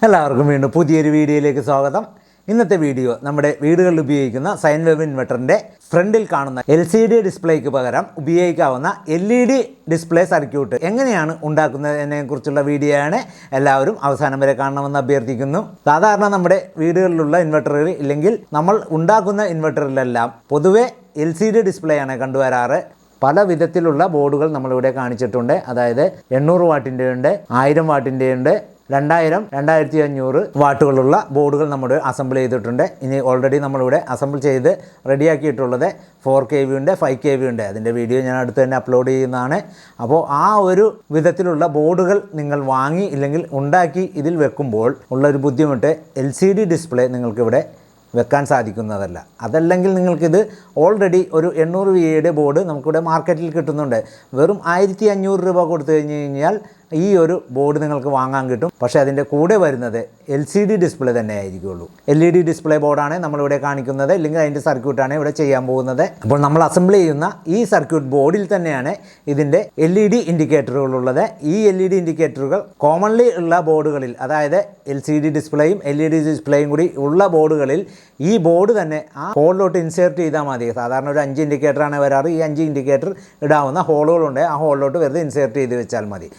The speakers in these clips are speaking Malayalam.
എല്ലാവർക്കും വീണ്ടും പുതിയൊരു വീഡിയോയിലേക്ക് സ്വാഗതം. ഇന്നത്തെ വീഡിയോ നമ്മുടെ വീടുകളിൽ ഉപയോഗിക്കുന്ന സൈൻ വേവ് ഇൻവെർട്ടറിൻ്റെ ഫ്രണ്ടിൽ കാണുന്ന LCD ഡിസ്പ്ലേക്ക് പകരം ഉപയോഗിക്കാവുന്ന LED ഡിസ്പ്ലേ സർക്യൂട്ട് എങ്ങനെയാണ് ഉണ്ടാക്കുന്നതിനെ കുറിച്ചുള്ള വീഡിയോ ആണ്. എല്ലാവരും അവസാനം വരെ കാണണമെന്ന് അഭ്യർത്ഥിക്കുന്നു. സാധാരണ നമ്മുടെ വീടുകളിലുള്ള ഇൻവെർട്ടറുകൾ ഇല്ലെങ്കിൽ നമ്മൾ ഉണ്ടാക്കുന്ന ഇൻവെർട്ടറിലെല്ലാം പൊതുവെ LCD ഡിസ്പ്ലേ ആണ് കണ്ടുവരാറ്. പല വിധത്തിലുള്ള ബോർഡുകൾ നമ്മളിവിടെ കാണിച്ചിട്ടുണ്ട്. അതായത് 800 വാട്ടിൻ്റെ ഉണ്ട്, 1000 വാട്ടിൻ്റെ ഉണ്ട്, 2000, 2500 വാട്ടുകളുള്ള ബോർഡുകൾ നമ്മൾ അസംബിൾ ചെയ്തിട്ടുണ്ട്. ഇനി ഓൾറെഡി നമ്മളിവിടെ അസംബിൾ ചെയ്ത് റെഡിയാക്കിയിട്ടുള്ളത് 4kV ഉണ്ട്, 5kV ഉണ്ട്. അതിൻ്റെ വീഡിയോ ഞാൻ അടുത്ത് തന്നെ അപ്ലോഡ് ചെയ്യുന്നതാണ്. അപ്പോൾ ആ ഒരു വിധത്തിലുള്ള ബോർഡുകൾ നിങ്ങൾ വാങ്ങി ഇല്ലെങ്കിൽ ഉണ്ടാക്കി ഇതിൽ വെക്കുമ്പോൾ ഉള്ളൊരു ബുദ്ധിമുട്ട് LCD ഡിസ്പ്ലേ നിങ്ങൾക്കിവിടെ വെക്കാൻ സാധിക്കുന്നതല്ല. അതല്ലെങ്കിൽ നിങ്ങൾക്കിത് ഓൾറെഡി ഒരു 800 VA ബോർഡ് നമുക്കിവിടെ മാർക്കറ്റിൽ കിട്ടുന്നുണ്ട്. വെറും 1500 രൂപ കൊടുത്തു കഴിഞ്ഞാൽ ഈ ഒരു ബോർഡ് നിങ്ങൾക്ക് വാങ്ങാൻ കിട്ടും. പക്ഷേ അതിൻ്റെ കൂടെ വരുന്നത് LCD ഡിസ്പ്ലേ തന്നെ ആയിരിക്കുള്ളൂ. LED ഡിസ്പ്ലേ ബോർഡാണ് നമ്മളിവിടെ കാണിക്കുന്നത്, അല്ലെങ്കിൽ അതിൻ്റെ സർക്യൂട്ടാണ് ഇവിടെ ചെയ്യാൻ പോകുന്നത്. അപ്പോൾ നമ്മൾ അസംബിൾ ചെയ്യുന്ന ഈ സർക്യൂട്ട് ബോർഡിൽ തന്നെയാണ് ഇതിൻ്റെ LED ഇൻഡിക്കേറ്ററുകളുള്ളത്. ഈ LED ഇൻഡിക്കേറ്ററുകൾ കോമൺലി ഉള്ള ബോർഡുകളിൽ, അതായത് LCD ഡിസ്പ്ലേയും LED ഡിസ്പ്ലേയും കൂടി ഉള്ള ബോർഡുകളിൽ ഈ ബോർഡ് തന്നെ ആ ഹോളിലോട്ട് ഇൻസേർട്ട് ചെയ്താൽ മതി. സാധാരണ ഒരു 5 ഇൻഡിക്കേറ്ററാണ് വരാറ്. ഈ 5 ഇൻഡിക്കേറ്റർ ഇടാവുന്ന ഹോളുകളുണ്ട്. ആ ഹോളിലോട്ട് വെറുതെ ഇൻസേർട്ട് ചെയ്ത് വെച്ചാൽ മതി.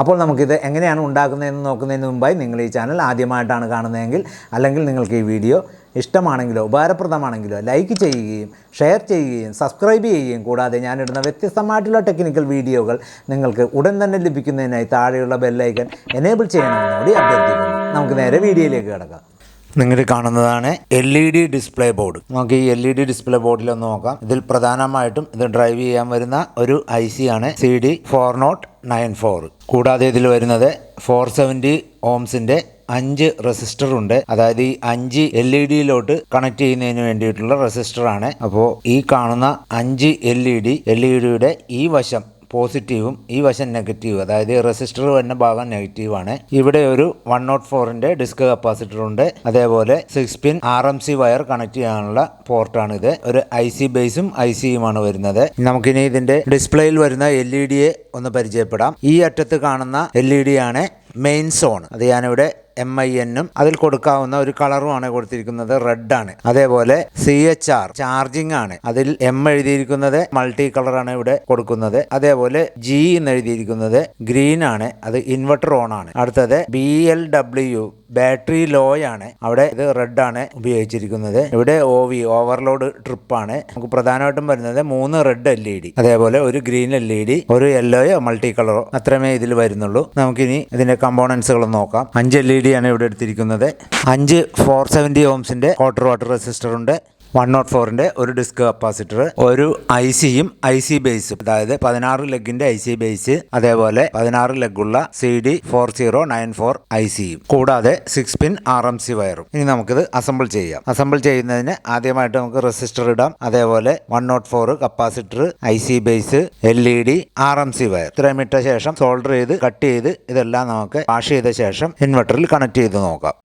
അപ്പോൾ നമുക്കിത് എങ്ങനെയാണ് ഉണ്ടാക്കുന്നതെന്ന് നോക്കുന്നതിന് മുമ്പായി നിങ്ങൾ ഈ ചാനൽ ആദ്യമായിട്ടാണ് കാണുന്നതെങ്കിൽ, അല്ലെങ്കിൽ നിങ്ങൾക്ക് ഈ വീഡിയോ ഇഷ്ടമാണെങ്കിലോ ഉപകാരപ്രദമാണെങ്കിലോ ലൈക്ക് ചെയ്യുകയും ഷെയർ ചെയ്യുകയും സബ്സ്ക്രൈബ് ചെയ്യുകയും കൂടാതെ ഞാനിടുന്ന വ്യത്യസ്തമായിട്ടുള്ള ടെക്നിക്കൽ വീഡിയോകൾ നിങ്ങൾക്ക് ഉടൻ തന്നെ ലഭിക്കുന്നതിനായി താഴെയുള്ള ബെല്ലൈക്കൺ എനേബിൾ ചെയ്യണമെന്ന് കൂടി അഭ്യർത്ഥിക്കുന്നു. നമുക്ക് നേരെ വീഡിയോയിലേക്ക് കിടക്കാം. നിങ്ങൾ കാണുന്നതാണ് LED ഡിസ്പ്ലേ ബോർഡ്. നമുക്ക് ഈ LED ഡിസ്പ്ലേ ബോർഡിലൊന്ന് നോക്കാം. ഇതിൽ പ്രധാനമായിട്ടും ഇത് ഡ്രൈവ് ചെയ്യാൻ വരുന്ന ഒരു IC ആണ് CD4094. കൂടാതെ ഇതിൽ വരുന്നത് 470 ohmsന്റെ 5 റെസിസ്റ്റർ ഉണ്ട്. അതായത് ഈ 5 LEDയിലോട്ട് കണക്ട് ചെയ്യുന്നതിന് വേണ്ടിയിട്ടുള്ള റെസിസ്റ്ററാണ്. അപ്പോൾ ഈ കാണുന്ന 5 LEDയുടെ ഈ വശം പോസിറ്റീവും ഈ വശം നെഗറ്റീവ്, അതായത് റെസിസ്റ്റർ വരുന്ന ഭാഗം നെഗറ്റീവാണ്. ഇവിടെ ഒരു 104ന്റെ ഡിസ്ക് കപ്പാസിറ്റർ ഉണ്ട്. അതേപോലെ 6 പിൻ RMC വയർ കണക്ട് ചെയ്യാനുള്ള പോർട്ടാണ് ഇത്. ഒരു IC ബേസും ICയുമാണ് വരുന്നത്. നമുക്കിനി ഇതിന്റെ ഡിസ്പ്ലേയിൽ വരുന്ന LEDയെ ഒന്ന് പരിചയപ്പെടാം. ഈ അറ്റത്ത് കാണുന്ന LED ആണ് മെയിൻ സോൺ. അത് ഞാനിവിടെ MIN അതിൽ കൊടുക്കാവുന്ന ഒരു കളറുമാണ് കൊടുത്തിരിക്കുന്നത്, റെഡ് ആണ്. അതേപോലെ CHR ചാർജിങ് ആണ്. അതിൽ M എഴുതിയിരിക്കുന്നത് മൾട്ടി കളറാണ് ഇവിടെ കൊടുക്കുന്നത്. അതേപോലെ G എന്ന് എഴുതിയിരിക്കുന്നത് ഗ്രീൻ ആണ്, അത് ഇൻവെർട്ടർ ഓൺ ആണ്. അടുത്തത് BLW ബാറ്ററി ലോ ആണ്, അവിടെ ഇത് റെഡ് ആണ് ഉപയോഗിച്ചിരിക്കുന്നത്. ഇവിടെ OV ഓവർലോഡ് ട്രിപ്പ് ആണ്. നമുക്ക് പ്രധാനമായിട്ടും വരുന്നത് 3 റെഡ് LED, അതേപോലെ ഒരു ഗ്രീൻ LED, ഒരു യെല്ലോയോ മൾട്ടി കളറോ അത്രമേ ഇതിൽ വരുന്നുള്ളൂ. നമുക്കിനി ഇതിന്റെ കമ്പോണൻസുകൾ നോക്കാം. 5 LED ആണ് ഇവിടെ എടുത്തിരിക്കുന്നത്. 5 470 ohmsന്റെ ക്വാർട്ടർ വാട്ട് റെസിസ്റ്റർ ഉണ്ട്. 104ന്റെ ഒരു ഡിസ്ക് കപ്പാസിറ്റർ, ഒരു ICയും IC ബേസും, അതായത് 16 ലെഗിന്റെ IC ബേസ്, അതേപോലെ 16 ലെഗുള്ള CD4094 ICയും, കൂടാതെ 6 പിൻ RMC വയറും. ഇനി നമുക്കിത് അസംബിൾ ചെയ്യാം. അസംബിൾ ചെയ്യുന്നതിന് ആദ്യമായിട്ട് നമുക്ക് റെസിസ്റ്റർ ഇടാം. അതേപോലെ 104 capacitor, IC base, LED, RMC wire ഇത്രയും ഇട്ട ശേഷം സോൾഡർ ചെയ്ത് കട്ട് ചെയ്ത് ഇതെല്ലാം നമുക്ക് വാഷ് ചെയ്ത ശേഷം ഇൻവെർട്ടറിൽ കണക്ട് ചെയ്ത് നോക്കാം.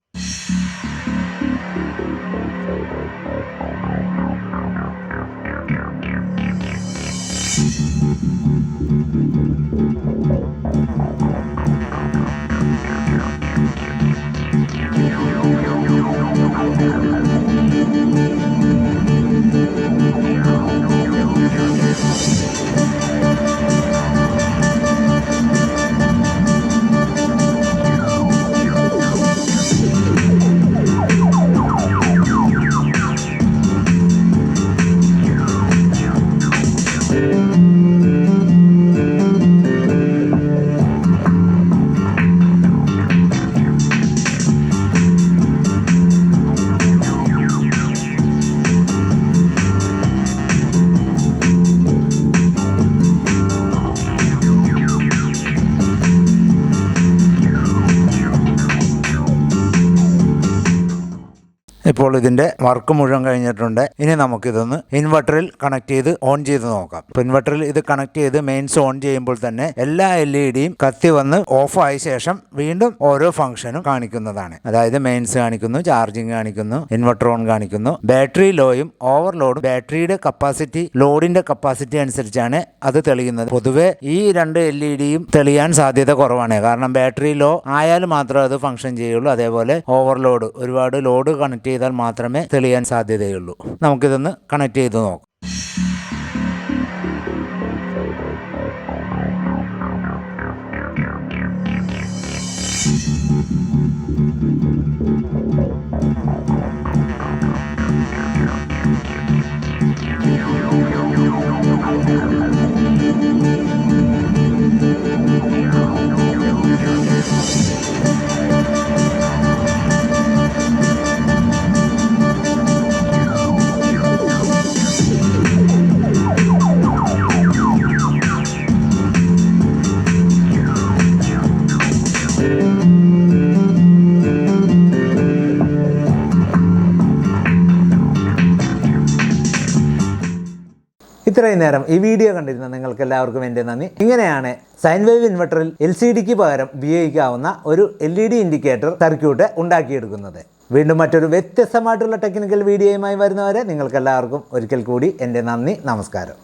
ഇപ്പോൾ ഇതിൻ്റെ വർക്ക് മുഴുവൻ കഴിഞ്ഞിട്ടുണ്ട്. ഇനി നമുക്കിതൊന്ന് ഇൻവെർട്ടറിൽ കണക്ട് ചെയ്ത് ഓൺ ചെയ്ത് നോക്കാം. ഇപ്പോൾ ഇൻവെർട്ടറിൽ ഇത് കണക്ട് ചെയ്ത് മെയിൻസ് ഓൺ ചെയ്യുമ്പോൾ തന്നെ എല്ലാ LED-യും കത്തി വന്ന് ഓഫ് ആയ ശേഷം വീണ്ടും ഓരോ ഫംഗ്ഷനും കാണിക്കുന്നതാണ്. അതായത് മെയിൻസ് കാണിക്കുന്നു, ചാർജിങ് കാണിക്കുന്നു, ഇൻവെർട്ടർ ഓൺ കാണിക്കുന്നു. ബാറ്ററി ലോയും ഓവർലോഡും ബാറ്ററിയുടെ കപ്പാസിറ്റി ലോഡിന്റെ കപ്പാസിറ്റി അനുസരിച്ചാണ് അത് തെളിയുന്നത്. പൊതുവെ ഈ രണ്ട് LED-യും തെളിയാൻ സാധ്യത കുറവാണ്. കാരണം ബാറ്ററി ലോ ആയാൽ മാത്രമേ അത് ഫംഗ്ഷൻ ചെയ്യുള്ളൂ. അതേപോലെ ഓവർലോഡ് ഒരുപാട് ലോഡ് കണക്ട് ചെയ്താൽ മാത്രമേ തെളിയാൻ സാധ്യതയുള്ളൂ. നമുക്കിതൊന്ന് കണക്ട് ചെയ്ത് നോക്കാം. ഇത്രയും നേരം ഈ വീഡിയോ കണ്ടിരുന്ന നിങ്ങൾക്ക് എല്ലാവർക്കും എൻ്റെ നന്ദി. ഇങ്ങനെയാണ് സൈൻ വേവ് ഇൻവെർട്ടറിൽ LCDക്ക് പകരം ഉപയോഗിക്കാവുന്ന ഒരു LED ഇൻഡിക്കേറ്റർ സർക്യൂട്ട് ഉണ്ടാക്കിയെടുക്കുന്നത്. വീണ്ടും മറ്റൊരു വ്യത്യസ്തമായിട്ടുള്ള ടെക്നിക്കൽ വീഡിയോയുമായി വരുന്നവരെ നിങ്ങൾക്കെല്ലാവർക്കും ഒരിക്കൽ കൂടി എൻ്റെ നന്ദി, നമസ്കാരം.